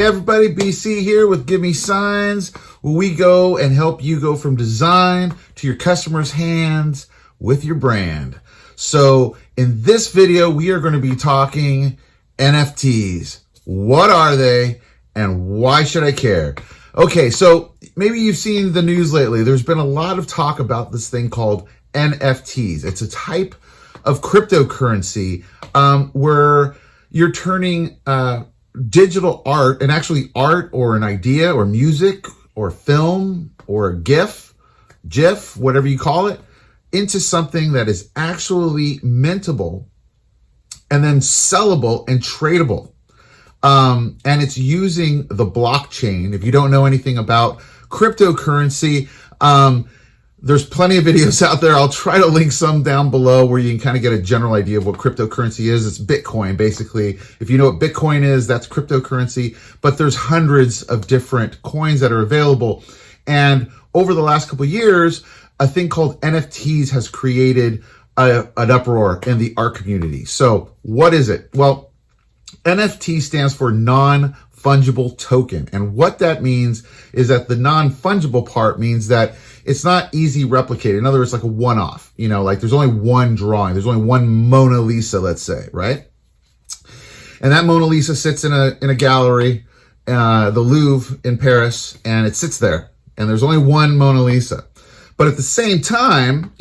everybody, BC here with Give Me Signs, where we go and help you go from design to your customers' hands with your brand. So in this video, we are going to be talking NFTs. What are they and why should I care? Okay, so maybe you've seen the news lately. There's been a lot of talk about this thing called NFTs. It's a type of cryptocurrency where you're turning digital art, and actually art or an idea or music or film or a GIF, whatever you call it, into something that is actually mintable and then sellable and tradable. And it's using the blockchain. If you don't know anything about cryptocurrency, there's plenty of videos out there. I'll try to link some down below where you can kind of get a general idea of what cryptocurrency is. It's Bitcoin, basically. If you know what Bitcoin is, that's cryptocurrency. But there's hundreds of different coins that are available. And over the last couple of years, a thing called NFTs has created an uproar in the art community. So what is it? Well, NFT stands for non-fungible token. And what that means is that the non-fungible part means that it's not easy replicated. In other words, like a one-off, like there's only one drawing. There's only one Mona Lisa, let's say, right? And that Mona Lisa sits in a gallery, the Louvre in Paris, and it sits there. And there's only one Mona Lisa. But at the same time,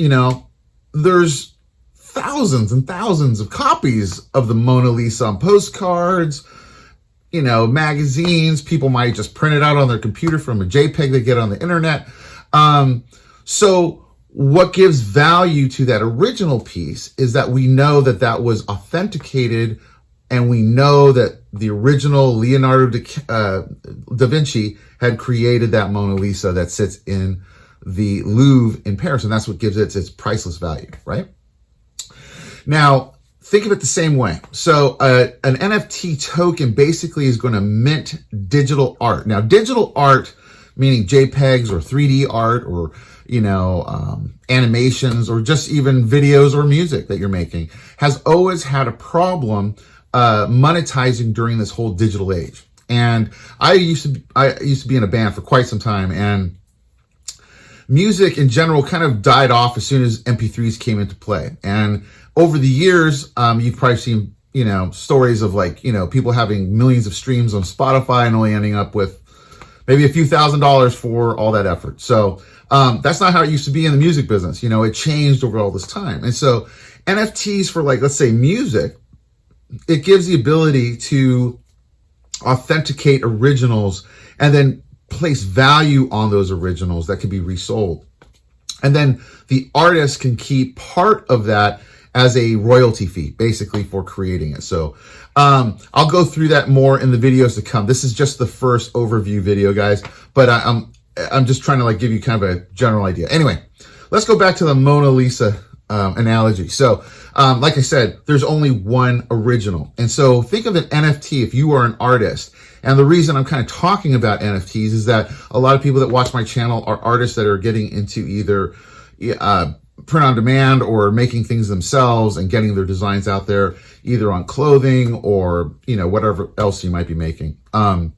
there's thousands and thousands of copies of the Mona Lisa on postcards, magazines. People might just print it out on their computer from a JPEG they get on the internet. So what gives value to that original piece is that we know that that was authenticated, and we know that the original Leonardo da Vinci had created that Mona Lisa that sits in the Louvre in Paris, and that's what gives it its priceless value, right? Now, think of it the same way. So an NFT token basically is going to mint digital art. Now, digital art, meaning JPEGs or 3D art or, animations or just even videos or music that you're making, has always had a problem monetizing during this whole digital age. And I used to be in a band for quite some time, and music in general kind of died off as soon as MP3s came into play. And over the years, you've probably seen, stories of people having millions of streams on Spotify and only ending up with maybe a few $1,000s for all that effort. So that's not how it used to be in the music business. It changed over all this time. And so NFTs for let's say music, it gives the ability to authenticate originals and then place value on those originals that can be resold. And then the artist can keep part of that as a royalty fee, basically, for creating it. So I'll go through that more in the videos to come. This is just the first overview video, guys, but I'm just trying to give you kind of a general idea. Anyway, let's go back to the Mona Lisa analogy. So like I said, there's only one original. And so think of an NFT if you are an artist. And the reason I'm kind of talking about NFTs is that a lot of people that watch my channel are artists that are getting into either print on demand or making things themselves and getting their designs out there either on clothing or, whatever else you might be making. But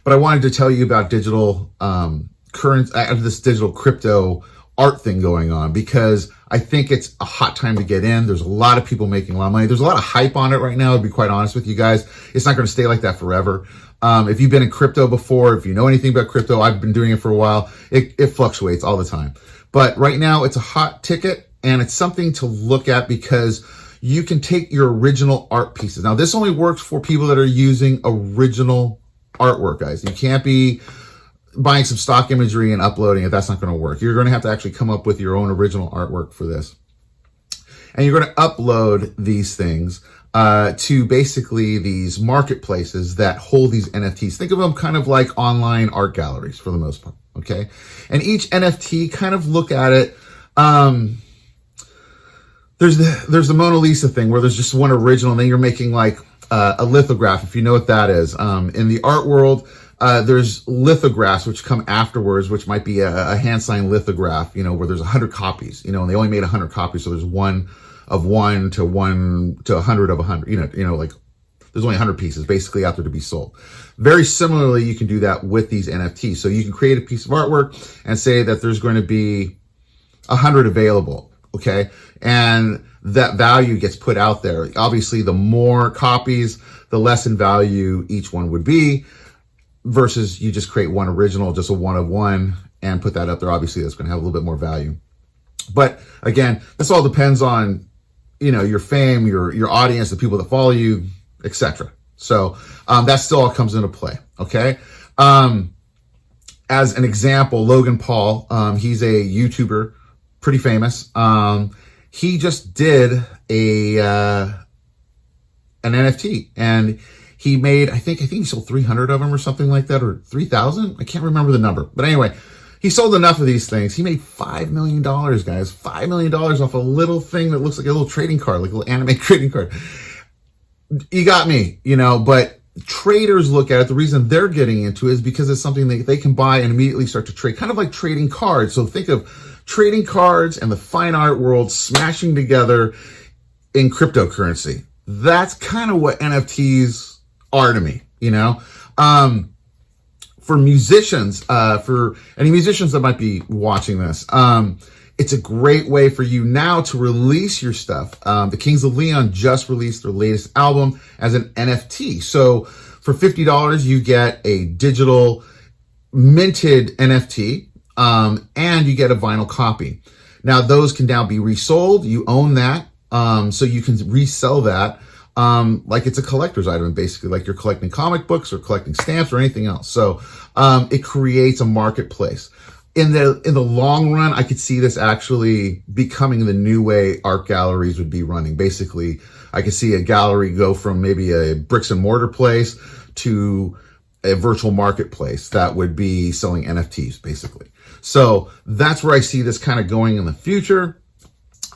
I wanted to tell you about digital this digital crypto art thing going on, because I think it's a hot time to get in. There's a lot of people making a lot of money. There's a lot of hype on it right now, to be quite honest with you guys. It's not going to stay like that forever. If you've been in crypto before, if you know anything about crypto, I've been doing it for a while. It fluctuates all the time. But right now it's a hot ticket, and it's something to look at because you can take your original art pieces. Now, this only works for people that are using original artwork, guys. You can't be buying some stock imagery and uploading it. That's not going to work. You're going to have to actually come up with your own original artwork for this. And you're going to upload these things to basically these marketplaces that hold these NFTs. Think of them kind of like online art galleries for the most part, okay? And each NFT, kind of look at it, there's the Mona Lisa thing where there's just one original, and then you're making a lithograph, if you know what that is. In the art world, there's lithographs which come afterwards, which might be a hand signed lithograph, where there's 100 copies, and they only made 100 copies. So there's one of one to 100 of 100, there's only 100 pieces basically out there to be sold. Very similarly, you can do that with these NFTs. So you can create a piece of artwork and say that there's going to be 100 available, okay? And that value gets put out there. Obviously, the more copies, the less in value each one would be, versus you just create one original, just a one of one, and put that up there. Obviously, that's going to have a little bit more value. But again, this all depends on, your fame, your audience, the people that follow you, etc. So that still all comes into play, okay? As an example, Logan Paul, he's a YouTuber, pretty famous. He just did an NFT, and he made, I think he sold 300 of them or something like that, or 3,000. I can't remember the number, but anyway, he sold enough of these things. He made $5 million, guys. $5 million off a little thing that looks like a little trading card, like a little anime trading card. You got me, but traders look at it. The reason they're getting into it is because it's something they can buy and immediately start to trade, kind of like trading cards. So think of trading cards and the fine art world smashing together in cryptocurrency. That's kind of what NFTs are to me, For musicians, for any musicians that might be watching this, it's a great way for you now to release your stuff. The Kings of Leon just released their latest album as an NFT. So for $50, you get a digital minted NFT, and you get a vinyl copy. Now, those can now be resold. You own that. So you can resell that. Like it's a collector's item, basically, like you're collecting comic books or collecting stamps or anything else. So, it creates a marketplace. In the long run, I could see this actually becoming the new way art galleries would be running. Basically, I could see a gallery go from maybe a bricks and mortar place to a virtual marketplace that would be selling NFTs, basically. So that's where I see this kind of going in the future.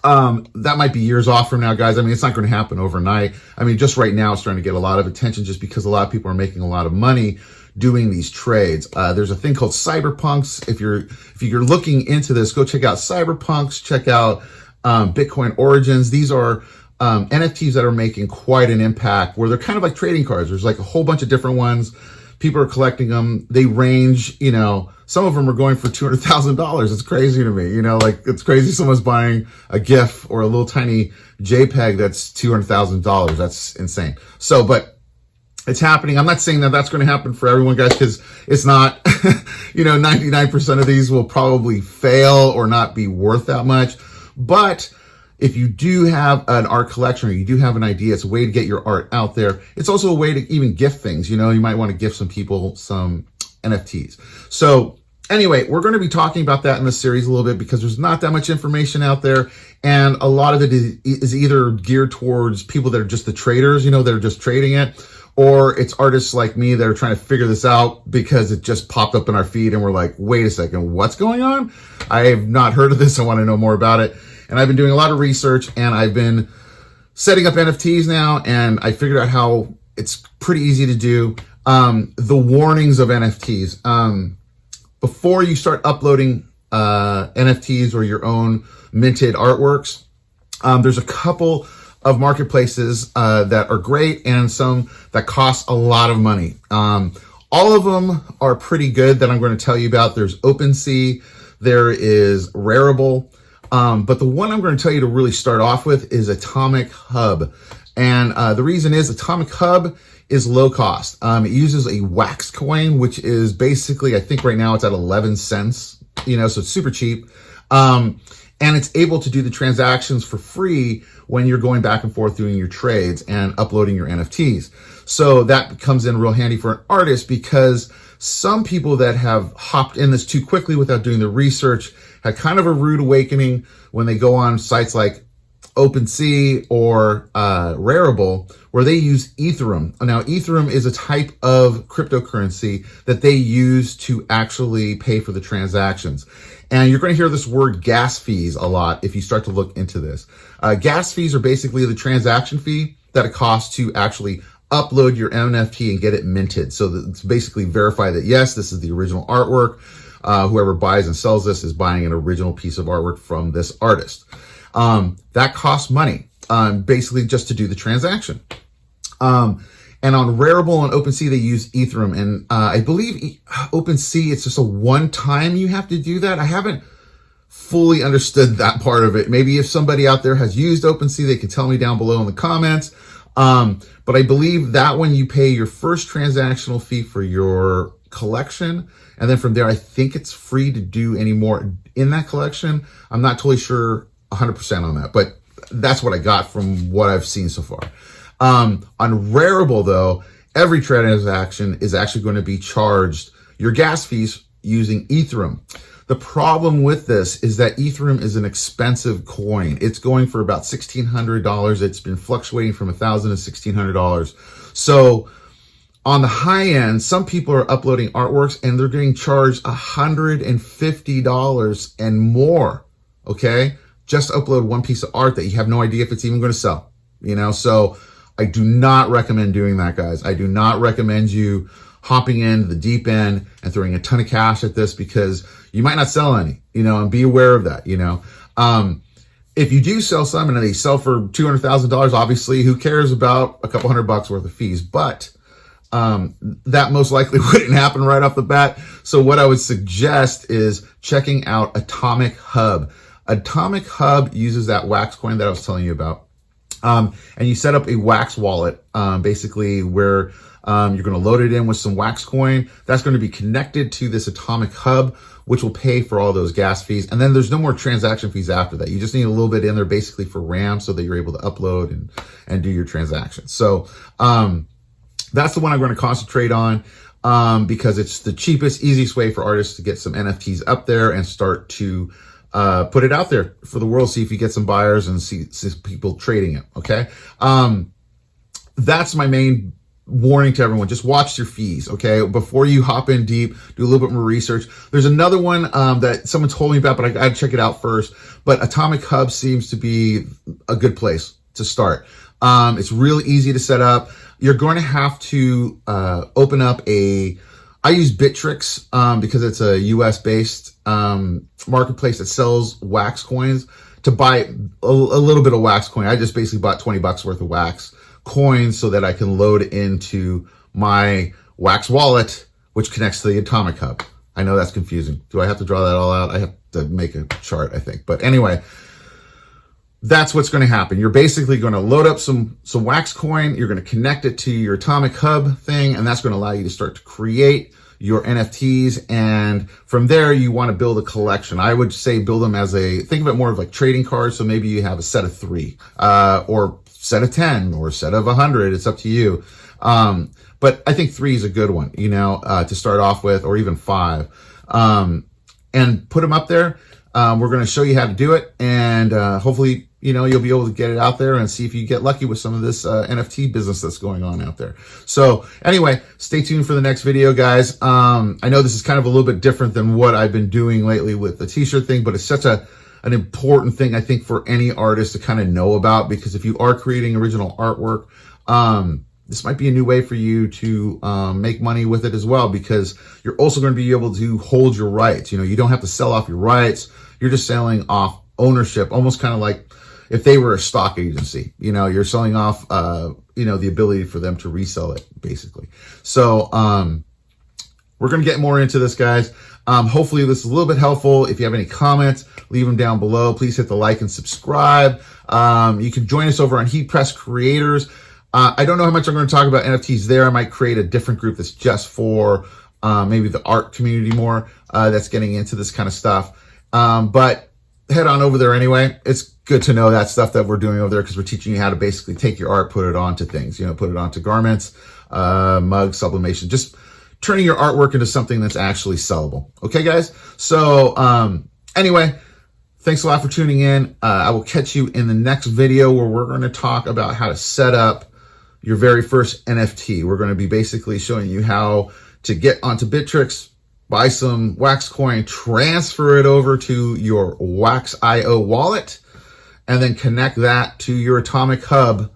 That might be years off from now, guys. I mean, it's not going to happen overnight. I mean, just right now, it's starting to get a lot of attention just because a lot of people are making a lot of money doing these trades. There's a thing called cyberpunks. If you're looking into this, go check out cyberpunks, check out, Bitcoin Origins. These are, NFTs that are making quite an impact, where they're kind of like trading cards. There's like a whole bunch of different ones. People are collecting them. They range, some of them are going for $200,000. It's crazy to me, like it's crazy. Someone's buying a GIF or a little tiny JPEG that's $200,000. That's insane. So, but it's happening. I'm not saying that that's going to happen for everyone, guys, because it's not, 99% of these will probably fail or not be worth that much. But if you do have an art collection or you do have an idea, it's a way to get your art out there. It's also a way to even gift things. You might want to gift some people some NFTs. So anyway, we're going to be talking about that in this series a little bit because there's not that much information out there. And a lot of it is either geared towards people that are just the traders, that are just trading it, or it's artists like me that are trying to figure this out because it just popped up in our feed and we're like, wait a second, what's going on? I have not heard of this. I want to know more about it. And I've been doing a lot of research and I've been setting up NFTs now, and I figured out how it's pretty easy to do. The warnings of NFTs. Before you start uploading NFTs or your own minted artworks, there's a couple of marketplaces that are great and some that cost a lot of money. All of them are pretty good that I'm going to tell you about. There's OpenSea, there is Rarible. But the one I'm going to tell you to really start off with is Atomic Hub. And the reason is Atomic Hub is low cost. It uses a wax coin, which is basically, I think right now it's at 11 cents, so it's super cheap. And it's able to do the transactions for free when you're going back and forth doing your trades and uploading your NFTs. So that comes in real handy for an artist, because some people that have hopped in this too quickly without doing the research had kind of a rude awakening when they go on sites like OpenSea or Rarible, where they use Ethereum. Now, Ethereum is a type of cryptocurrency that they use to actually pay for the transactions. And you're going to hear this word gas fees a lot if you start to look into this. Gas fees are basically the transaction fee that it costs to actually upload your NFT and get it minted. So that it's basically verify that, yes, this is the original artwork. Whoever buys and sells this is buying an original piece of artwork from this artist. That costs money, basically just to do the transaction. And on Rarible and OpenSea, they use Ethereum. And I believe OpenSea, it's just a one time you have to do that. I haven't fully understood that part of it. Maybe if somebody out there has used OpenSea, they can tell me down below in the comments. But I believe that one you pay your first transactional fee for your collection. And then from there, I think it's free to do any more in that collection. I'm not totally sure 100% on that, but that's what I got from what I've seen so far. On Rarible though, every transaction is actually going to be charged your gas fees using Ethereum. The problem with this is that Ethereum is an expensive coin. It's going for about $1,600. It's been fluctuating from $1,000 to $1,600. So on the high end, some people are uploading artworks and they're getting charged $150 and more, okay? Just to upload one piece of art that you have no idea if it's even going to sell, you know? So I do not recommend doing that, guys. I do not recommend you hopping into the deep end and throwing a ton of cash at this because you might not sell any, you know, and be aware of that, you know. If you do sell some and they sell for $200,000, obviously, who cares about a couple $100 worth of fees? But that most likely wouldn't happen right off the bat. So what I would suggest is checking out Atomic Hub. Atomic Hub uses that Wax coin that I was telling you about. And you set up a Wax wallet, basically where you're going to load it in with some Wax coin. That's going to be connected to this Atomic Hub, which will pay for all those gas fees. And then there's no more transaction fees after that. You just need a little bit in there basically for RAM so that you're able to upload and do your transactions. So that's the one I'm going to concentrate on because it's the cheapest, easiest way for artists to get some NFTs up there and start to put it out there for the world, see if you get some buyers and see people trading it, okay? That's my main warning to everyone. Just watch your fees, okay? Before you hop in deep, do a little bit more research. There's another one that someone told me about, but I gotta check it out first. But Atomic Hub seems to be a good place to start. It's really easy to set up. You're going to have to open up I use Bittrex because it's a US-based marketplace that sells wax coins. To buy a little bit of wax coin, I just basically bought $20 worth of wax coins so that I can load into my Wax wallet, which connects to the Atomic Hub. I know that's confusing. Do I have to draw that all out? I have to make a chart, I think. But anyway, that's what's going to happen. You're basically going to load up some Wax coin. You're going to connect it to your Atomic Hub thing, and that's going to allow you to start to create your NFTs. And from there, you want to build a collection. I would say build them think of it more of like trading cards. So maybe you have a set of 3, or set of 10, or a set of 100. It's up to you. But I think 3 is a good one, you know, to start off with, or even 5. And put them up there. We're going to show you how to do it. And hopefully, you know, you'll be able to get it out there and see if you get lucky with some of this NFT business that's going on out there. So anyway, stay tuned for the next video, guys. I know this is kind of a little bit different than what I've been doing lately with the t-shirt thing, but it's such an important thing, I think, for any artist to kind of know about, because if you are creating original artwork, this might be a new way for you to make money with it as well, because you're also going to be able to hold your rights. You know, you don't have to sell off your rights. You're just selling off ownership, almost kind of like if they were a stock agency. You know, you're selling off, you know, the ability for them to resell it, basically. So we're going to get more into this, guys. Hopefully this is a little bit helpful. If you have any comments, leave them down below. Please hit the like and subscribe. You can join us over on Heat Press Creators. I don't know how much I'm going to talk about NFTs there. I might create a different group that's just for maybe the art community more, that's getting into this kind of stuff. But head on over there anyway. It's good to know that stuff that we're doing over there, because we're teaching you how to basically take your art, put it onto things, you know, put it onto garments, mugs, sublimation, just turning your artwork into something that's actually sellable. Okay, guys? So anyway, thanks a lot for tuning in. I will catch you in the next video where we're going to talk about how to set up your very first NFT. We're going to be basically showing you how to get onto Bittrex, buy some Wax coin, transfer it over to your Wax.io wallet, and then connect that to your Atomic Hub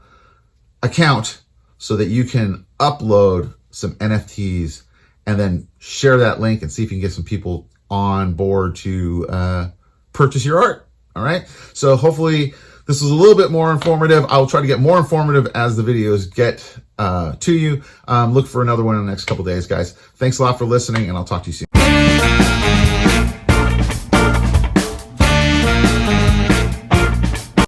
account so that you can upload some NFTs and then share that link and see if you can get some people on board to purchase your art. All right. So hopefully This is a little bit more informative. I'll try to get more informative as the videos get to you. Look for another one in the next couple days, guys. Thanks a lot for listening, and I'll talk to you soon.